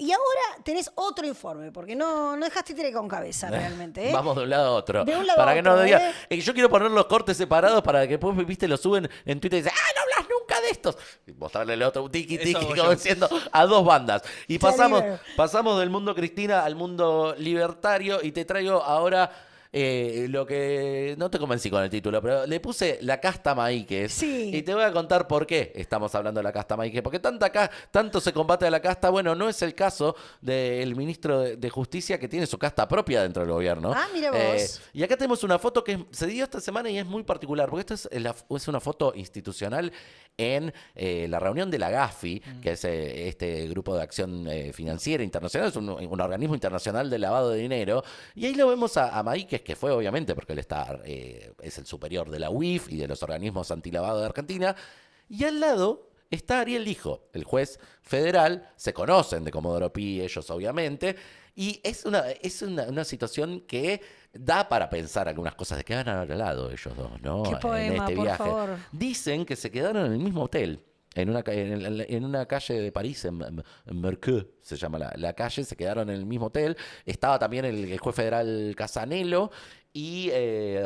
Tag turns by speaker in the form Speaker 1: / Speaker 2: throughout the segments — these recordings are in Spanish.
Speaker 1: y ahora tenés otro informe, porque no dejaste tire con cabeza realmente.
Speaker 2: Vamos de un lado a otro.
Speaker 1: De un lado
Speaker 2: Para
Speaker 1: a
Speaker 2: que
Speaker 1: otro,
Speaker 2: no diga. Yo quiero poner los cortes separados para que después, viste, lo suben en Twitter y dicen, ¡ah, no hablas nunca de estos! Y mostrarle el otro, un tiki
Speaker 3: Eso
Speaker 2: tiki,
Speaker 3: hago
Speaker 2: como
Speaker 3: yo.
Speaker 2: diciendo a dos bandas. Y
Speaker 1: Terrible.
Speaker 2: pasamos del mundo Cristina al mundo libertario y te traigo ahora. Lo que no te convencí con el título, pero le puse la casta Maíquez.
Speaker 1: Sí.
Speaker 2: Y te voy a contar por qué estamos hablando de la casta Maíquez. Porque tanto se combate a la casta. Bueno, no es el caso del ministro de Justicia que tiene su casta propia dentro del gobierno.
Speaker 1: Ah, mira vos.
Speaker 2: Y acá tenemos una foto que se dio esta semana y es muy particular. Porque esta es una foto institucional en la reunión de la GAFI, que es este grupo de acción financiera internacional, es un organismo internacional de lavado de dinero. Y ahí lo vemos a Maíquez, que fue obviamente porque él es el superior de la UIF y de los organismos antilavado de Argentina. Y al lado está Ariel Lijo, el juez federal. Se conocen de Comodoro Pi ellos, obviamente. Y es una situación que da para pensar algunas cosas de que van al lado ellos dos, ¿no?
Speaker 1: Qué poema,
Speaker 2: en este
Speaker 1: por
Speaker 2: viaje.
Speaker 1: favor.
Speaker 2: Dicen que se quedaron en el mismo hotel. En una calle de París, en Mercure, se llama la calle, se quedaron en el mismo hotel. Estaba también el juez federal Casanelo y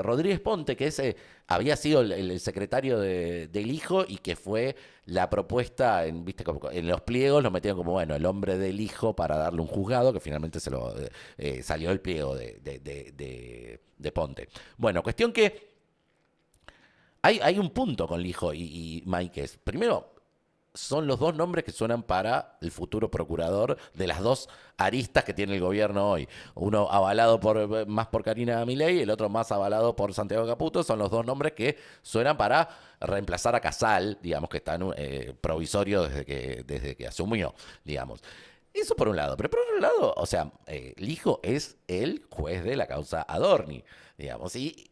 Speaker 2: Rodríguez Ponte, que había sido el secretario del hijo y que fue la propuesta, viste, como en los pliegos lo metieron como, bueno, el hombre del hijo para darle un juzgado, que finalmente salió el pliego de Ponte. Bueno, cuestión que hay un punto con Lijo y Máiquez. Primero, son los dos nombres que suenan para el futuro procurador de las dos aristas que tiene el gobierno hoy. Uno avalado más por Karina Milei, el otro más avalado por Santiago Caputo. Son los dos nombres que suenan para reemplazar a Casal, digamos, que está en provisorio desde que asumió, digamos. Eso por un lado. Pero por otro lado, o sea, Lijo es el juez de la causa Adorni, digamos. Y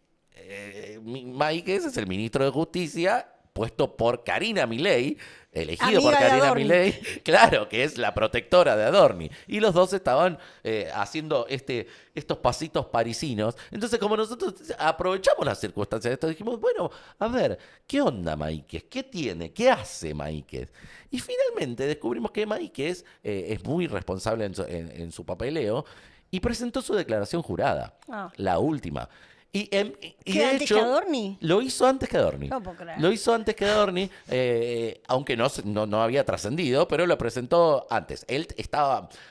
Speaker 2: Máiquez es el ministro de Justicia puesto por Karina Milei, elegido
Speaker 1: Amiga
Speaker 2: por
Speaker 1: de
Speaker 2: Karina
Speaker 1: Adorni.
Speaker 2: Milei, claro, que es la protectora de Adorni. Y los dos estaban haciendo estos pasitos parisinos. Entonces, como nosotros aprovechamos las circunstancias de esto, dijimos, bueno, a ver, ¿qué onda Máiquez? ¿Qué tiene? ¿Qué hace Máiquez? Y finalmente descubrimos que Máiquez es muy responsable en su papeleo y presentó su declaración jurada,
Speaker 1: Ah.
Speaker 2: la última. Y
Speaker 1: ¿Qué,
Speaker 2: de
Speaker 1: antes
Speaker 2: hecho,
Speaker 1: que Adorni?
Speaker 2: lo hizo antes que Adorni.
Speaker 1: No puedo creer.
Speaker 2: Lo hizo antes que Adorni, aunque no había trascendido, pero lo presentó antes. Él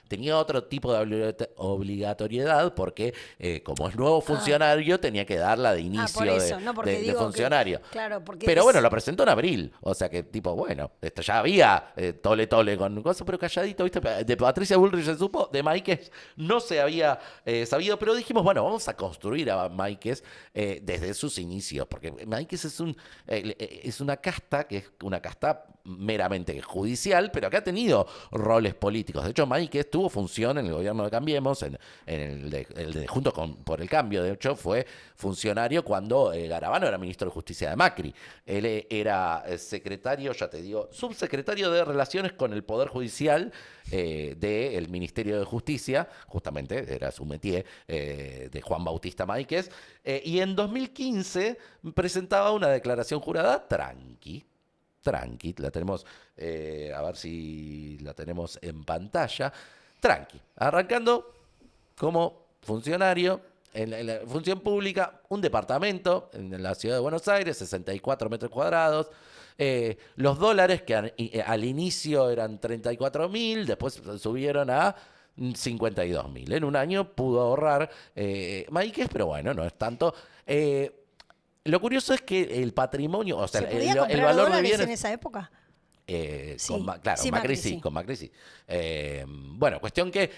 Speaker 2: tenía otro tipo de obligatoriedad porque, como es nuevo funcionario, tenía que darla de inicio
Speaker 1: por eso, no, porque
Speaker 2: de
Speaker 1: digo que-
Speaker 2: funcionario.
Speaker 1: claro, porque
Speaker 2: Pero bueno, lo presentó en abril. O sea que, tipo, bueno, esto ya había tole con cosas, pero calladito, ¿viste? De Patricia Bullrich se supo, de Máiquez no se había sabido, pero dijimos, bueno, vamos a construir a Máiquez desde sus inicios, porque Máiquez es una casta que es una casta meramente judicial, pero que ha tenido roles políticos. De hecho, Máiquez tuvo función en el gobierno de Cambiemos, en el de Juntos por el Cambio. De hecho, fue funcionario cuando Garabano era ministro de Justicia de Macri. Él era secretario, ya te digo, subsecretario de Relaciones con el Poder Judicial del Ministerio de Justicia, justamente era su métier, de Juan Bautista Máiquez, y en 2015 presentaba una declaración jurada tranqui, la tenemos, a ver si la tenemos en pantalla, tranqui, arrancando como funcionario en la función pública, un departamento en la ciudad de Buenos Aires, 64 metros cuadrados. Los dólares que al inicio eran 34.000, después subieron a 52.000. En un año pudo ahorrar Máiquez, pero bueno, no es tanto. Lo curioso es que el patrimonio, o sea,
Speaker 1: ¿Se podía
Speaker 2: el
Speaker 1: comprar
Speaker 2: valor de
Speaker 1: dólares
Speaker 2: bienes.
Speaker 1: en esa época? Sí.
Speaker 2: Claro,
Speaker 1: Sí,
Speaker 2: Macri
Speaker 1: Macri
Speaker 2: sí,
Speaker 1: sí.
Speaker 2: con Macri sí. Bueno, cuestión que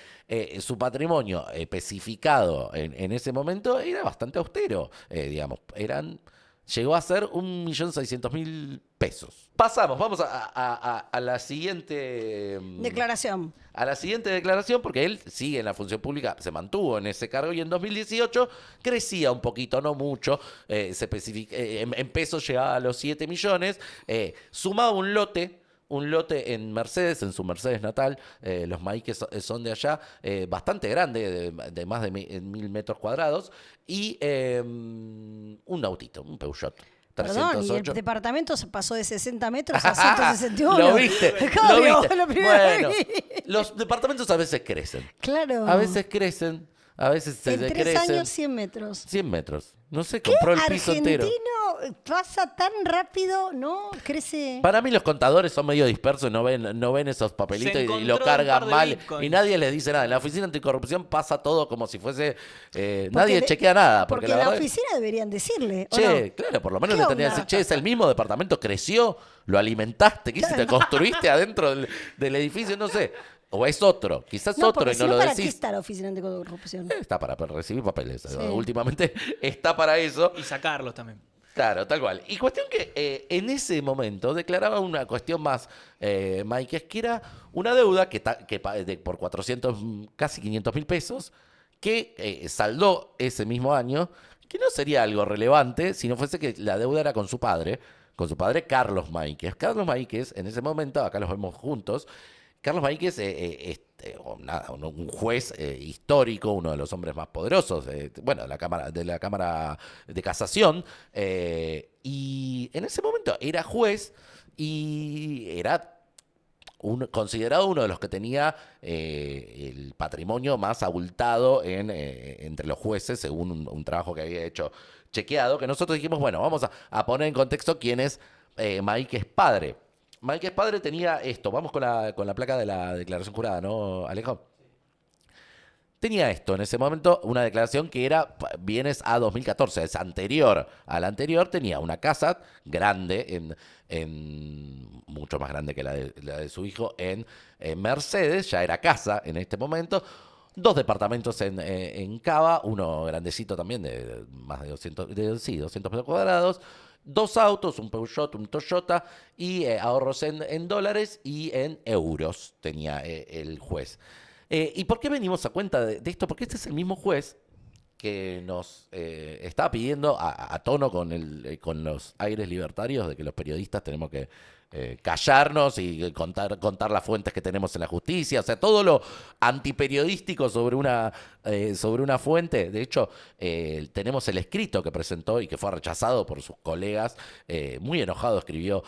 Speaker 2: su patrimonio especificado en ese momento era bastante austero, digamos, llegó a ser 1.600.000 pesos. Vamos a la siguiente
Speaker 1: Declaración.
Speaker 2: a la siguiente declaración, porque él sigue en la función pública, se mantuvo en ese cargo y en 2018 crecía un poquito, no mucho, en pesos llegaba a los 7 millones, sumaba un lote en Mercedes, en su Mercedes natal, los Máiquez son de allá, bastante grande, de más de 1.000 metros cuadrados, y un autito, un Peugeot.
Speaker 1: Perdón, y el
Speaker 2: 308.
Speaker 1: departamento se pasó de 60 metros a 161.
Speaker 2: Lo viste,
Speaker 1: Obvio,
Speaker 2: lo viste.
Speaker 1: lo primero
Speaker 2: Bueno,
Speaker 1: que vi.
Speaker 2: los departamentos a veces crecen.
Speaker 1: Claro.
Speaker 2: A veces crecen, a veces se
Speaker 1: En 3
Speaker 2: decrecen.
Speaker 1: años, 100 metros.
Speaker 2: 100 metros. No sé, compró el piso entero.
Speaker 1: Argentino pasa tan rápido, ¿no? Crece.
Speaker 2: Para mí los contadores son medio dispersos, no ven esos papelitos
Speaker 3: Se
Speaker 2: y lo
Speaker 3: encontró un
Speaker 2: cargan
Speaker 3: par de
Speaker 2: mal
Speaker 3: bitcoins.
Speaker 2: y nadie les dice nada. En la oficina anticorrupción pasa todo como si fuese...
Speaker 1: Porque
Speaker 2: nadie chequea nada. Porque
Speaker 1: en
Speaker 2: la
Speaker 1: la
Speaker 2: verdad,
Speaker 1: oficina deberían decirle. ¿o
Speaker 2: che,
Speaker 1: no?
Speaker 2: claro, por lo menos
Speaker 1: ¿Qué
Speaker 2: le tendrían que
Speaker 1: onda?
Speaker 2: decir, che, es el mismo departamento, creció, lo alimentaste, ¿qué hiciste? ¿Construiste adentro del edificio? No sé. O es otro, quizás
Speaker 1: No,
Speaker 2: otro
Speaker 1: porque
Speaker 2: y
Speaker 1: si
Speaker 2: no
Speaker 1: no,
Speaker 2: lo
Speaker 1: ¿para qué
Speaker 2: decís.
Speaker 1: está la oficina anticorrupción?
Speaker 2: Está para recibir papeles.
Speaker 1: Sí.
Speaker 2: Últimamente está para eso.
Speaker 3: Y sacarlos también.
Speaker 2: Claro, tal cual. Y cuestión que en ese momento declaraba una cuestión más, Mike, que era una deuda por 400, casi 500 mil pesos, que saldó ese mismo año, que no sería algo relevante si no fuese que la deuda era con su padre Carlos Máiquez. Carlos Máiquez, en ese momento, acá los vemos juntos, Carlos Máiquez un juez histórico, uno de los hombres más poderosos, bueno, de la Cámara de Casación, y en ese momento era juez y era considerado uno de los que tenía el patrimonio más abultado entre los jueces, según un trabajo que había hecho chequeado, que nosotros dijimos, bueno, vamos a poner en contexto quién es Máiquez padre. Máiquez padre tenía esto, vamos con la placa de la declaración jurada, ¿no, Alejo? Tenía esto en ese momento, una declaración que era bienes a 2014, es anterior a la anterior, tenía una casa grande, mucho más grande que la de su hijo, en Mercedes, ya era casa en este momento, 2 departamentos en Cava, uno grandecito también, de más de 200 metros cuadrados, 2 autos, un Peugeot, un Toyota, y ahorros en dólares y en euros tenía el juez. ¿Y por qué venimos a cuenta de esto? Porque este es el mismo juez que nos estaba pidiendo a tono con los aires libertarios de que los periodistas tenemos que callarnos y contar las fuentes que tenemos en la justicia, o sea, todo lo antiperiodístico sobre una fuente. De hecho, tenemos el escrito que presentó y que fue rechazado por sus colegas. Muy enojado escribió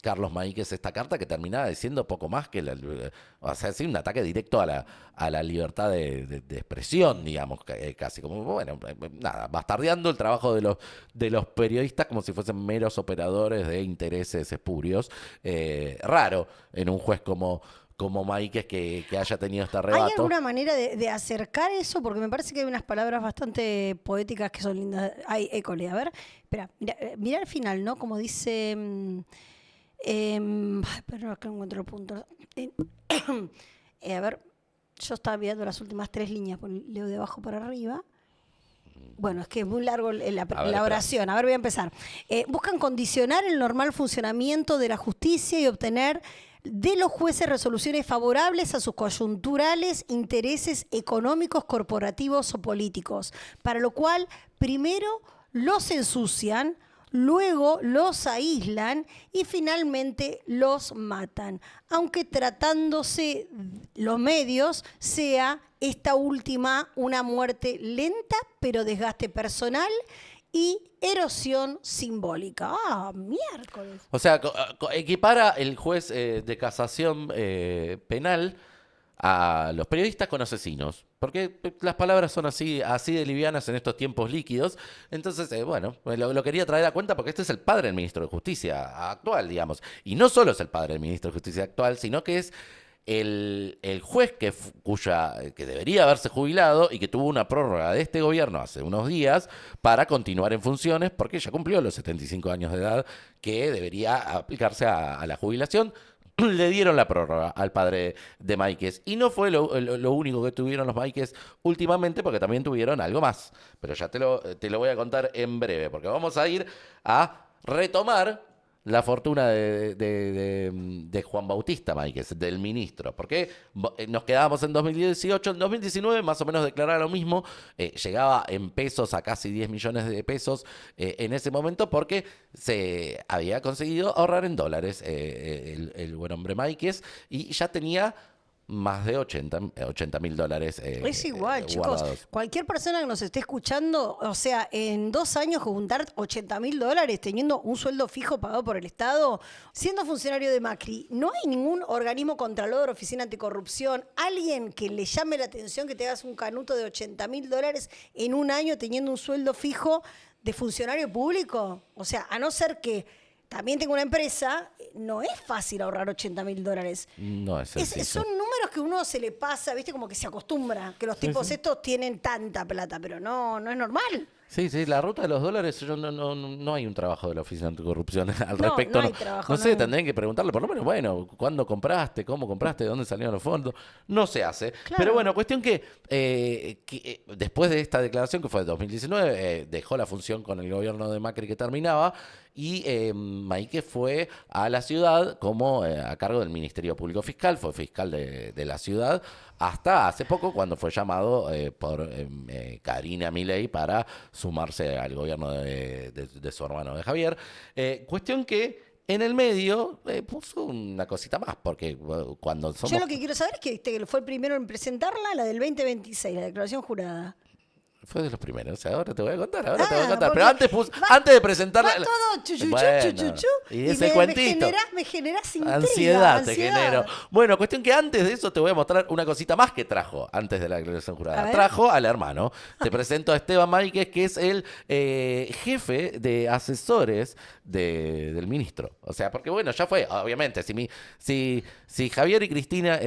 Speaker 2: Carlos Máiquez esta carta que terminaba diciendo poco más que o sea, sí, un ataque directo a la libertad de expresión, digamos, casi como, bueno, nada, bastardeando el trabajo de los periodistas como si fuesen meros operadores de intereses espurios. Raro en un juez como Máiquez que haya tenido este arrebato.
Speaker 1: ¿Hay alguna manera de acercar eso? Porque me parece que hay unas palabras bastante poéticas que son lindas. Ay, école, a ver, espera, mira al final, ¿no? Como dice... pero acá encuentro el punto. A ver, yo estaba viendo las últimas 3 líneas, leo de abajo para arriba. Bueno, es que es muy largo la oración. A ver, voy a empezar. Buscan condicionar el normal funcionamiento de la justicia y obtener de los jueces resoluciones favorables a sus coyunturales intereses económicos, corporativos o políticos, para lo cual primero los ensucian, luego los aíslan y finalmente los matan, aunque tratándose los medios sea esta última una muerte lenta pero desgaste personal y erosión simbólica. ¡Ah, miércoles!
Speaker 2: O sea, equipara el juez de casación penal a los periodistas con asesinos, porque las palabras son así de livianas en estos tiempos líquidos. Entonces, bueno, lo quería traer a cuenta porque este es el padre del ministro de Justicia actual, digamos. Y no solo es el padre del ministro de Justicia actual, sino que es el juez que debería haberse jubilado y que tuvo una prórroga de este gobierno hace unos días para continuar en funciones porque ya cumplió los 75 años de edad que debería aplicarse a la jubilación. Le dieron la prórroga al padre de Máiquez. Y no fue lo único que tuvieron los Máiquez últimamente, porque también tuvieron algo más. Pero ya te lo voy a contar en breve, porque vamos a ir a retomar la fortuna de Juan Bautista Máiquez, del ministro. Porque nos quedábamos en 2018, en 2019 más o menos declaraba lo mismo, llegaba en pesos a casi 10 millones de pesos en ese momento porque se había conseguido ahorrar en dólares el buen hombre Máiquez y ya tenía más de 80.000 dólares
Speaker 1: Es igual, chicos.
Speaker 2: guardados.
Speaker 1: Cualquier persona que nos esté escuchando, o sea, en 2 años juntar 80.000 dólares teniendo un sueldo fijo pagado por el Estado, siendo funcionario de Macri, no hay ningún organismo contralor, oficina anticorrupción, alguien que le llame la atención que te hagas un canuto de 80.000 dólares en un año teniendo un sueldo fijo de funcionario público. O sea, a no ser que también tengo una empresa, no es fácil ahorrar 80.000 dólares.
Speaker 2: No es sencillo.
Speaker 1: Son números que uno se le pasa, ¿viste? Como que se acostumbra, que los tipos estos tienen tanta plata, pero no es normal.
Speaker 2: Sí, la ruta de los dólares, no hay un trabajo de la Oficina Anticorrupción al
Speaker 1: No,
Speaker 2: respecto.
Speaker 1: no hay trabajo,
Speaker 2: No sé,
Speaker 1: no.
Speaker 2: tendrían que preguntarle por lo menos, bueno, ¿cuándo compraste? ¿Cómo compraste? ¿De dónde salieron los fondos? No se hace.
Speaker 1: Claro.
Speaker 2: Pero bueno, cuestión que después de esta declaración, que fue de 2019, dejó la función con el gobierno de Macri que terminaba, y Maíquez fue a la ciudad como a cargo del Ministerio Público Fiscal, fue fiscal de la ciudad, hasta hace poco cuando fue llamado por Karina Milei para sumarse al gobierno de su hermano de Javier. Cuestión que en el medio puso una cosita más, porque cuando somos...
Speaker 1: Yo lo que quiero saber es que este fue el primero en presentarla, la del 2026, la declaración jurada.
Speaker 2: Fue de los primeros, ahora te voy a contar, te voy a contar.
Speaker 1: porque
Speaker 2: Pero antes de presentarla...
Speaker 1: Va todo chuchuchu,
Speaker 2: Bueno,
Speaker 1: chuchuchu,
Speaker 2: y ese cuentito.
Speaker 1: me generas intriga,
Speaker 2: Ansiedad te genero. Bueno, cuestión que antes de eso te voy a mostrar una cosita más que trajo antes de la declaración
Speaker 1: A
Speaker 2: jurada.
Speaker 1: ver.
Speaker 2: Trajo al hermano. Te presento a Esteban Máriquez, que es el jefe de asesores del ministro. O sea, porque bueno, ya fue, obviamente, si Javier y Cristina,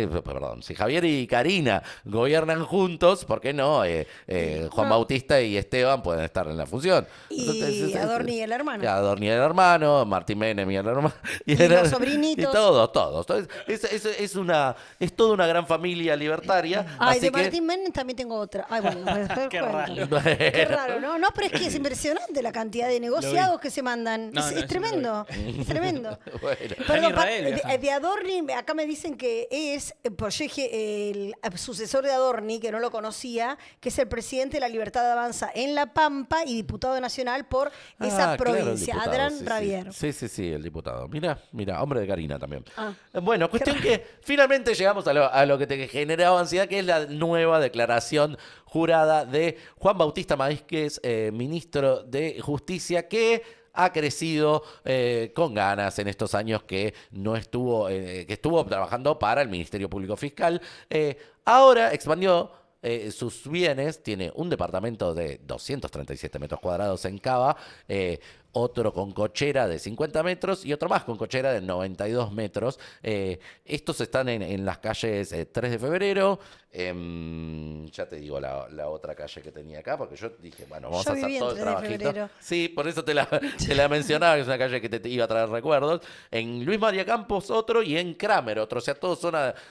Speaker 2: si Javier y Karina gobiernan juntos, ¿por qué no? Juan Bautista y Esteban pueden estar en la función.
Speaker 1: Y Adorni y el hermano.
Speaker 2: Adorni y el hermano, Martín Menem y el hermano.
Speaker 1: Y los sobrinitos.
Speaker 2: Y todos. Es toda una gran familia libertaria.
Speaker 1: Ay,
Speaker 2: así
Speaker 1: de
Speaker 2: que,
Speaker 1: Martín Menem también tengo otra. Ay, bueno, después
Speaker 3: Qué
Speaker 1: cuento.
Speaker 3: raro.
Speaker 1: Qué raro, ¿no? No, pero es que es impresionante la cantidad de negociados que se mandan.
Speaker 3: No,
Speaker 1: es
Speaker 3: no, sí
Speaker 1: tremendo. Es tremendo.
Speaker 2: Bueno.
Speaker 1: Perdón,
Speaker 3: Israel viajan.
Speaker 1: de Adorni, acá me dicen que es, pues yo dije, el sucesor de Adorni, que no lo conocía, que es el presidente de la Libertad de Avanza en La Pampa y diputado nacional por esa
Speaker 2: Claro, el
Speaker 1: provincia,
Speaker 2: diputado,
Speaker 1: Adrián
Speaker 2: sí,
Speaker 1: Ravier.
Speaker 2: Sí, el diputado. Mira, hombre de Karina también.
Speaker 1: Ah.
Speaker 2: Bueno, cuestión que finalmente llegamos a lo que te generaba ansiedad, que es la nueva declaración jurada de Juan Bautista Máriquez, ministro de Justicia, que ha crecido con ganas en estos años que no estuvo, que estuvo trabajando para el Ministerio Público Fiscal. Ahora expandió sus bienes, tiene un departamento de 237 metros cuadrados en Cava, otro con cochera de 50 metros y otro más con cochera de 92 metros. Estos están en las calles 3 de febrero. Ya te digo la otra calle que tenía acá, porque yo dije, bueno, vamos
Speaker 1: Yo
Speaker 2: a hacer
Speaker 1: viví en
Speaker 2: todo el
Speaker 1: 3 de
Speaker 2: trabajito.
Speaker 1: febrero.
Speaker 2: Sí, por eso te la mencionaba, que es una calle que te iba a traer recuerdos. En Luis María Campos otro y en Kramer otro, o sea, todo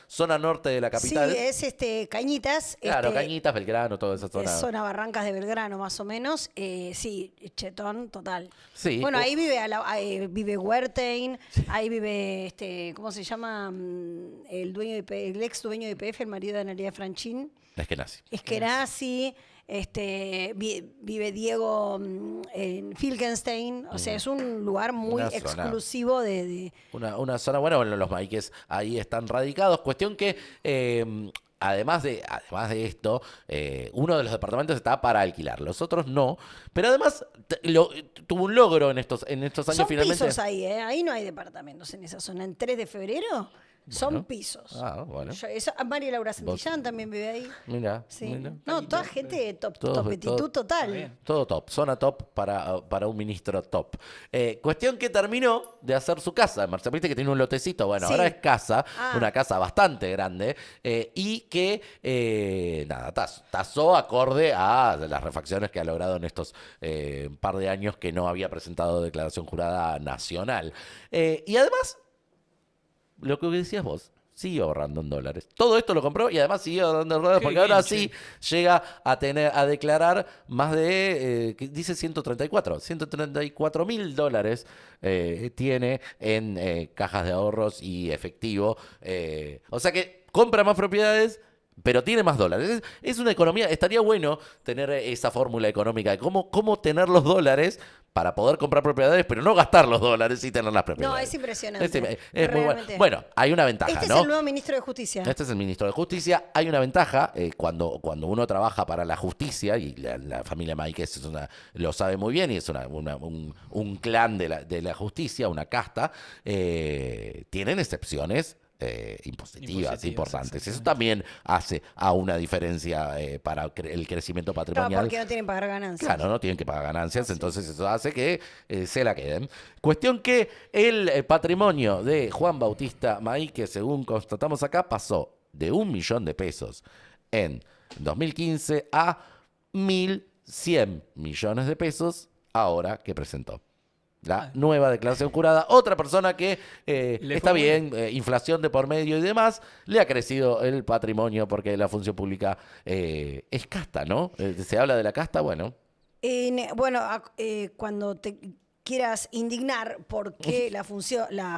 Speaker 2: zona norte de la capital.
Speaker 1: Sí, es Cañitas.
Speaker 2: Claro, Cañitas, Belgrano, toda esa zona.
Speaker 1: Es zona Barrancas de Belgrano, más o menos. Sí, chetón, total.
Speaker 2: Sí.
Speaker 1: Bueno, ahí vive Huertain, ahí vive, ¿cómo se llama? El dueño de el ex dueño de YPF, el marido de Analia Franchín.
Speaker 2: Es que nací.
Speaker 1: Es que nazi, vive Diego en Filkenstein. O sea, es un lugar muy
Speaker 2: Una zona.
Speaker 1: exclusivo de
Speaker 2: Una zona, bueno, los Máriquez ahí están radicados. Cuestión que, además de esto, uno de los departamentos está para alquilar, los otros no. Pero además tuvo un logro en estos años
Speaker 1: Son
Speaker 2: finalmente.
Speaker 1: pisos ahí, ¿eh? Ahí no hay departamentos en esa zona. En 3 de febrero son
Speaker 2: Bueno.
Speaker 1: pisos.
Speaker 2: Ah, bueno.
Speaker 1: María Laura Santillán también vive ahí.
Speaker 2: Mira.
Speaker 1: Sí.
Speaker 2: mira.
Speaker 1: No, toda gente
Speaker 2: Todo-
Speaker 1: topetitud
Speaker 2: todo-
Speaker 1: total.
Speaker 3: bien.
Speaker 2: Todo top, zona top para un ministro top. Cuestión que terminó de hacer su casa. Marcelo, viste que tiene un lotecito. Bueno,
Speaker 1: Sí.
Speaker 2: ahora es casa,
Speaker 1: Ah.
Speaker 2: una casa bastante grande, y que, tasó acorde a las refacciones que ha logrado en estos par de años que no había presentado declaración jurada nacional. Y además, lo que decías vos, sigue ahorrando en dólares. Todo esto lo compró y además sigue ahorrando en dólares
Speaker 3: Qué
Speaker 2: porque ahora
Speaker 3: bien,
Speaker 2: sí llega a declarar más de, dice 134.000 dólares tiene en cajas de ahorros y efectivo. O sea que compra más propiedades, pero tiene más dólares. Es una economía, estaría bueno tener esa fórmula económica de cómo tener los dólares, para poder comprar propiedades, pero no gastar los dólares y tener las propiedades.
Speaker 1: No, es impresionante.
Speaker 2: Es muy bueno. Bueno, hay una ventaja,
Speaker 1: Este
Speaker 2: ¿no?
Speaker 1: es el nuevo ministro de Justicia.
Speaker 2: Este es el ministro de Justicia. Hay una ventaja cuando uno trabaja para la justicia, y la familia Máiquez lo sabe muy bien, y es un clan de la justicia, una casta, tienen excepciones impositivas importantes. Eso también hace a una diferencia para el crecimiento patrimonial.
Speaker 1: Claro, porque no tienen que pagar ganancias.
Speaker 2: Claro, no tienen que pagar ganancias, entonces eso hace que se la queden. Cuestión que el patrimonio de Juan Bautista Máiquez, según constatamos acá, pasó de 1 millón de pesos en 2015 a 1.100 millones de pesos ahora que presentó la nueva declaración jurada. Otra persona que está bien, inflación de por medio y demás, le ha crecido el patrimonio porque la función pública es casta, ¿no? Se habla de la casta, bueno.
Speaker 1: Bueno, cuando te quieras indignar porque la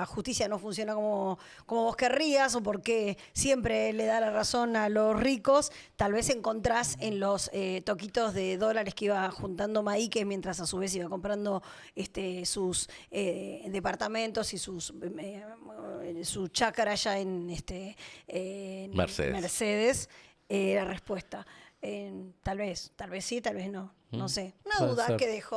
Speaker 1: justicia no funciona como vos querrías, o porque siempre le da la razón a los ricos, tal vez encontrás en los toquitos de dólares que iba juntando Máiquez mientras a su vez iba comprando sus departamentos y su chácara allá en Mercedes, la respuesta. Tal vez sí, tal vez no. No sé. Una duda que dejó